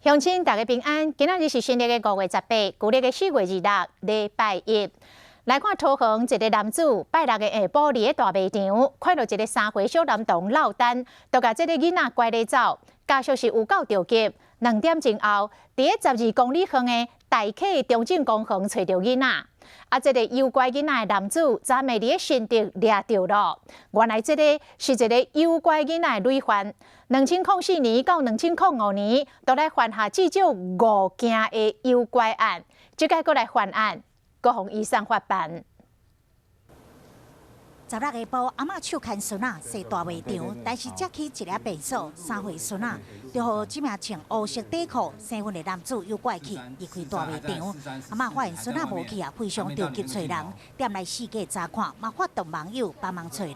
乡亲大家平安，今仔日是新历的5月18，旧历的4月26，礼拜一。来看桃园一个男子拜六的下晡伫个大卖场，看到一个3岁小男童落单，就甲这个囡仔拐咧走，家属是有够着急。2点钟后，伫个12公里远的大溪中正公园找到囡仔。这个诱拐囡仔的男子，昨暝伫个新竹抓到了。原来这个是一个诱拐囡仔的累犯，2004年到2005年，都来犯下至少5件的诱拐案。这届过来犯案，各方移送法办。16下晡，阿嬷手牵孙仔踅大卖场，但是接起一粒便所，3岁孙仔就互这名穿黑色底裤、生分的男子诱拐去，离开大卖场。阿嬷发现孙仔无去啊，非常着急找人，点来四界查看，嘛发动网友帮忙找人。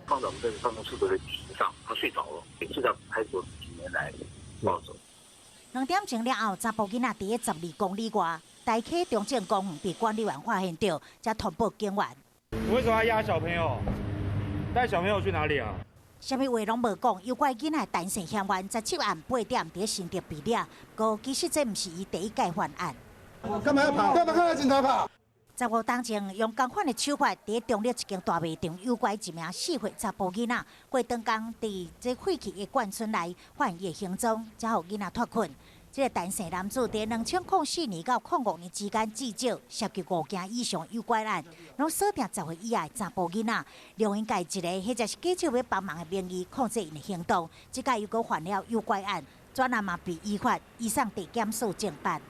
放在我们这个办公室的椅子上，他睡着了，是在派出所几年来抱走。2点钟了后，查甫囡仔伫个12公里外，大溪中正公园被管理员发现到，才通报警员。你为什么要压小朋友？带小朋友去哪里啊？什么话拢无讲，诱拐囡仔单身嫌犯，17晚8点伫新竹被抓。不过其实这毋是伊第一届犯案。干嘛要跑？干嘛看到警察跑？15当前用共款的手法，伫中立一间大卖场诱拐一名4岁查甫囡仔，过长工伫这废弃的灌村内发现伊的行踪，才互囡仔脱困。这个单身男子伫2004年到2005年之间，至少涉及5件以上诱拐案，拢锁定10岁以下的查甫囡仔，留因家一个或者是假手要帮忙的名义控制因的行动。这届又搁犯了诱拐案，专案嘛被依法移送地检署侦办。